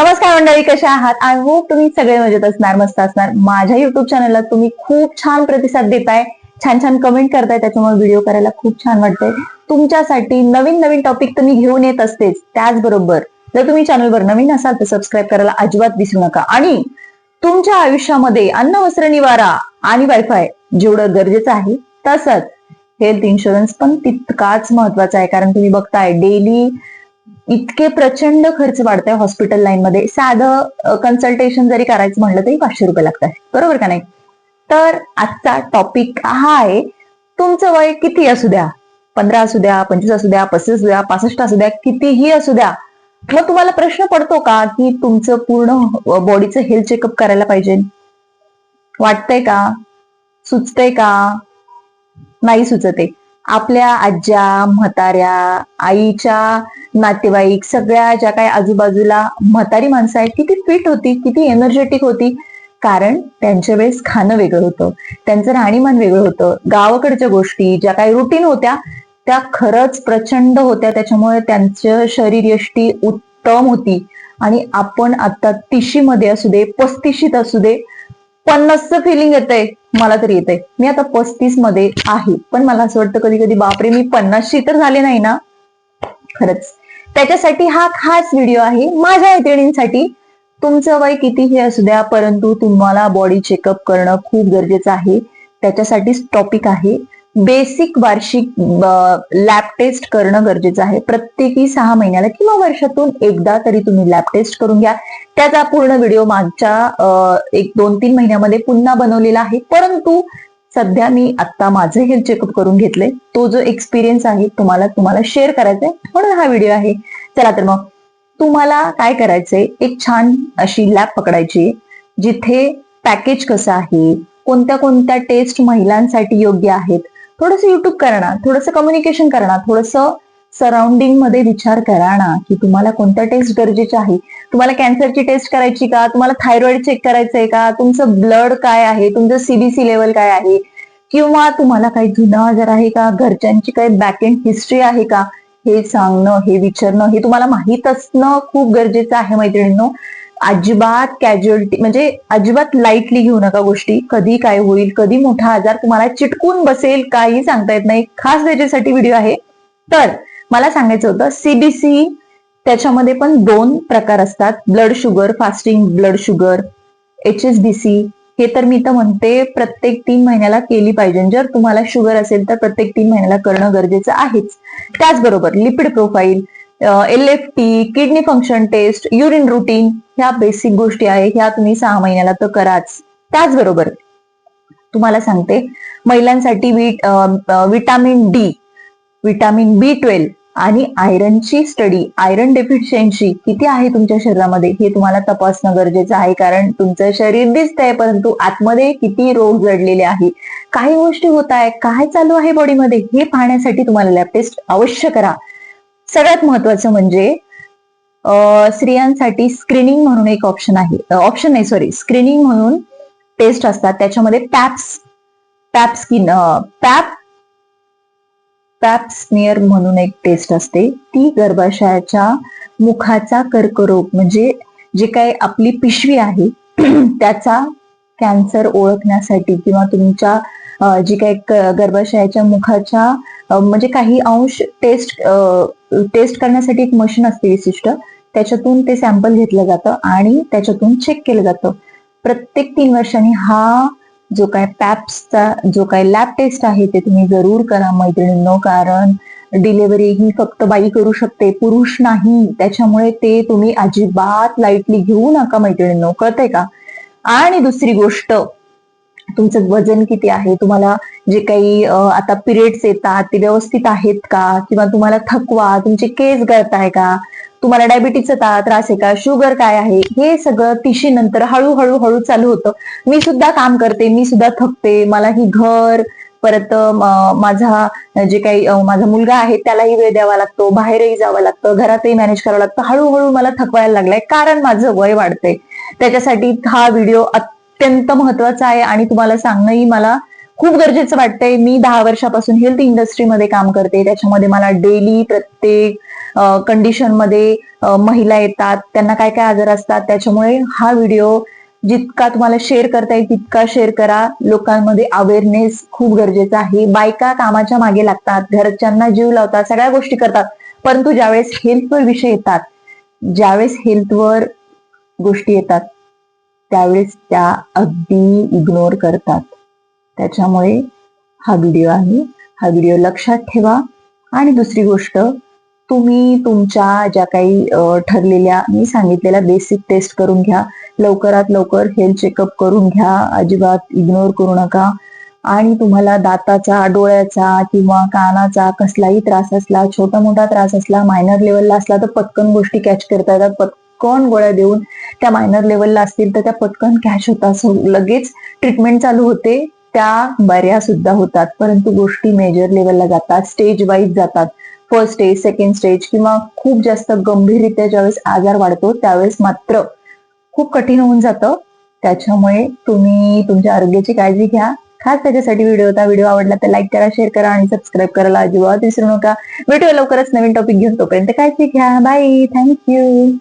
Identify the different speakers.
Speaker 1: नमस्कार मंडळी, कशा आहात? आय होप तुम्ही सगळे मजेत असणार, मस्त असणार. माझ्या युट्यूब चॅनलला तुम्ही खूप छान प्रतिसाद देताय, छान छान कमेंट करताय, त्याच्यामुळे व्हिडिओ करायला खूप छान वाटतंय. तुमच्यासाठी नवीन नवीन टॉपिक तुम्ही घेऊन येत असतेच. त्याचबरोबर जर तुम्ही चॅनलवर नवीन असाल तर सबस्क्राईब करायला अजिबात विसरू नका. आणि तुमच्या आयुष्यामध्ये अन्न, वस्त्र, निवारा आणि वायफाय जेवढं गरजेचं आहे तसंच हेल्थ इन्शुरन्स पण तितकाच महत्वाचा आहे. कारण तुम्ही बघताय डेली इतके प्रचंड खर्च वाढताय हॉस्पिटल लाईन मध्ये. साधं कन्सल्टेशन जरी करायचं म्हटलं तरी 500 रुपये लागतात, बरोबर का नाही? तर आजचा टॉपिक हा आहे, तुमचं वय किती असू द्या, 15 असू द्या, 25 असू द्या, 35 असू द्या, 65 असू द्या, कितीही असू द्या, मग तुम्हाला प्रश्न पडतो का की तुमचं पूर्ण बॉडीचं हेल्थ चेकअप करायला पाहिजे? वाटतंय का? सुचतंय का? नाही सुचते. आपल्या आज्या, म्हाताऱ्या, आईच्या नातेवाईक, सगळ्या ज्या काही आजूबाजूला म्हातारी माणसं आहेत, किती फिट होती, किती एनर्जेटिक होती. कारण त्यांच्या वेळेस खाणं वेगळं होतं, त्यांचं राहणीमान वेगळं होतं. गावाकडच्या गोष्टी ज्या काही रुटीन होत्या त्या खरंच प्रचंड होत्या. त्याच्यामुळे त्यांचं शरीर यष्टी उत्तम होती. आणि आपण आता 30शी मध्ये असू दे, 35शीत असू दे, 50चं फिलिंग येतंय, मला तरी येतंय. मी आता 35 मध्ये आहे, पण मला असं वाटतं कधी कधी, बापरे, मी 50शी तर झाले नाही ना. खरंच त्याच्यासाठी हा खास व्हिडिओ आहे माझ्या मैत्रिणींसाठी. तुमचं वय कितीही असू द्या, परंतु तुम्हाला बॉडी चेकअप करणं खूप गरजेचं आहे. त्याच्यासाठीच टॉपिक आहे, बेसिक वार्षिक लॅब टेस्ट करणं गरजेचं आहे. प्रत्येकी 6 महिन्याला किंवा वर्षातून एकदा तरी तुम्ही लॅब टेस्ट करून घ्या. त्याचा पूर्ण व्हिडिओ मागच्या 1-2-3 महिन्यामध्ये पुन्हा बनवलेला आहे. परंतु सध्या मी आता माझं हेल्थ चेकअप करून घेतलंय, तो जो एक्सपिरियन्स आहे तुम्हाला शेअर करायचा आहे, म्हणून हा व्हिडिओ आहे. चला तर मग तुम्हाला काय करायचंय, एक छान अशी लॅब पकडायची जिथे पॅकेज कसं आहे, कोणत्या कोणत्या टेस्ट महिलांसाठी योग्य आहेत. थोडंसं युट्यूब करा ना, थोडंसं कम्युनिकेशन करा ना, थोडंसं सराउंडिंग मध्ये विचार करा ना की तुम्हाला कोणत्या टेस्ट गरजेच्या आहे. तुम्हाला कॅन्सरची टेस्ट करायची का? तुम्हाला थायरॉइड चेक करायचंय का? तुमचं ब्लड काय आहे? तुमचं सीबीसी लेवल काय आहे? किंवा तुम्हाला काही जुना आजार आहे का? घरच्यांची काही बॅक एंड हिस्ट्री आहे का? हे सांगणं, हे विचारणं, हे तुम्हाला माहीत असणं खूप गरजेचं आहे मैत्रिणींनो. अजिबात कॅज्युअलिटी म्हणजे अजिबात लाईटली घेऊ नका गोष्टी. कधी काय होईल, कधी मोठा आजार तुम्हाला चिटकून बसेल, काही सांगता येत नाही. खास त्याच्यासाठी व्हिडिओ आहे. तर मला सांगायचं होतं, सीबीसी त्याच्यामध्ये पण 2 प्रकार असतात, blood sugar, fasting blood sugar, HSBC. हे तर मी तर म्हणते प्रत्येक 3 महिन्याला केली पाहिजे. जर तुम्हाला शुगर असेल तर प्रत्येक 3 महिन्याला करणं गरजेचं आहेच. त्याचबरोबर lipid profile, LFT, kidney function test, urine routine, ह्या बेसिक गोष्टी आहेत, ह्या तुम्ही 6 महिन्याला तर कराच. त्याचबरोबर तुम्हाला सांगते, महिलांसाठी विटामिन डी, विटामिन B12 आणि आयरनची स्टडी, आयरन डेफिशियन्सी किती आहे तुमच्या शरीरामध्ये हे तुम्हाला तपासणं गरजेचं आहे. कारण तुमचं शरीर दिसतंय, परंतु आतमध्ये किती रोग जडलेले आहे, काही गोष्टी होत आहे, काय चालू आहे बॉडीमध्ये, हे पाहण्यासाठी तुम्हाला लॅब टेस्ट अवश्य करा. सगळ्यात महत्वाचं म्हणजे स्त्रियांसाठी स्क्रीनिंग म्हणून एक ऑप्शन आहे, स्क्रीनिंग म्हणून टेस्ट असतात. त्याच्यामध्ये पॅप स्मिअर म्हणून एक टेस्ट असते. ती गर्भाशयाच्या मुखाचा कर्करोग म्हणजे जे काही आपली पिशवी आहे त्याचा कॅन्सर ओळखण्यासाठी, किंवा तुमच्या जी काही गर्भाशयाच्या मुखाच्या म्हणजे काही अंश टेस्ट करण्यासाठी एक मशीन असते विशिष्ट, त्याच्यातून ते सॅम्पल घेतलं जातं आणि त्याच्यातून चेक केलं जातं. प्रत्येक 3 वर्षांनी हा जो काय पॅप्सचा जो काय लॅब टेस्ट आहे ते तुम्ही जरूर करा मैत्रिणींनो. कारण डिलिव्हरी ही फक्त बाई करू शकते, पुरुष नाही. त्याच्यामुळे ते तुम्ही अजिबात लाईटली घेऊ नका मैत्रिणींनो, कळतंय का? आणि दुसरी गोष्ट, तुमचं वजन किती आहे, तुम्हाला जे काही आता पिरियड्स येतात ते व्यवस्थित आहेत का, किंवा तुम्हाला थकवा, तुमचे केस गळताय का, तुम्हाला डायबिटीसचा त्रास आहे का, शुगर काय आहे, हे सगळं 30शी नंतर हळूहळू चालू होतं. मी सुद्धा काम करते, मी सुद्धा थकते, मला ही घर, परत माझा जे काही माझा मुलगा आहे त्यालाही वेळ द्यावा लागतो, बाहेरही जावं लागतं, घरातही मॅनेज करावं लागतं. हळूहळू मला थकवायला लागलाय, कारण माझं वय वाढतंय. त्याच्यासाठी हा व्हिडिओ अत्यंत महत्वाचा आहे आणि तुम्हाला सांगणंही मला खूप गरजेचं वाटतंय. मी 10 वर्षापासून हेल्थ इंडस्ट्रीमध्ये काम करते. त्याच्यामध्ये मला डेली प्रत्येक कंडिशन मध्ये महिला येतात, त्यांना काय काय आजार असतात. त्याच्यामुळे हा व्हिडिओ जितका तुम्हाला शेअर करता येईल तितका शेअर करा. लोकांमध्ये अवेअरनेस खूप गरजेचा आहे. बायका कामाच्या मागे लागतात, घरच्यांना जीव लावतात, सगळ्या गोष्टी करतात, परंतु ज्यावेळेस हेल्थवर विषय येतात, ज्यावेळेस हेल्थवर गोष्टी येतात, त्यावेळेस त्या अगदी इग्नोर करतात. त्याच्यामुळे हा व्हिडिओ आहे. हा व्हिडिओ लक्षात ठेवा. आणि दुसरी गोष्ट, तुम्ही तुमच्या ज्या काही ठरलेल्या मी सांगितलेल्या बेसिक टेस्ट करून घ्या. लवकरात लवकर हेल्थ चेकअप करून घ्या. अजिबात इग्नोर करू नका. आणि तुम्हाला दाताचा, डोळ्याचा किंवा कानाचा कसलाही त्रास असला, छोटा मोठा त्रास असला, मायनर लेवलला असला तर पटकन गोष्टी कॅच करता येतात. पटकन गोळ्या देऊन त्या मायनर लेवलला असतील तर त्या पटकन कॅच होतात, लगेच ट्रीटमेंट चालू होते, त्या बऱ्या सुद्धा होतात. परंतु गोष्टी मेजर लेवलला जातात, स्टेज वाईज जातात. फर्स्ट स्टेज, सेकंड स्टेज किंवा खूप जास्त गंभीररित्या ज्यावेळेस आजार वाढतो त्यावेळेस मात्र खूप कठीण होऊन जातं. त्याच्यामुळे तुम्ही तुमच्या आरोग्याची काळजी घ्या. खास त्याच्यासाठी व्हिडिओ होता. व्हिडिओ आवडला तर लाईक करा, शेअर करा आणि सबस्क्राईब करायला अजिबात विसरू नका. भेटूया लवकरच नवीन टॉपिक घेऊन. तोपर्यंत काळजी घ्या. बाय. थँक्यू.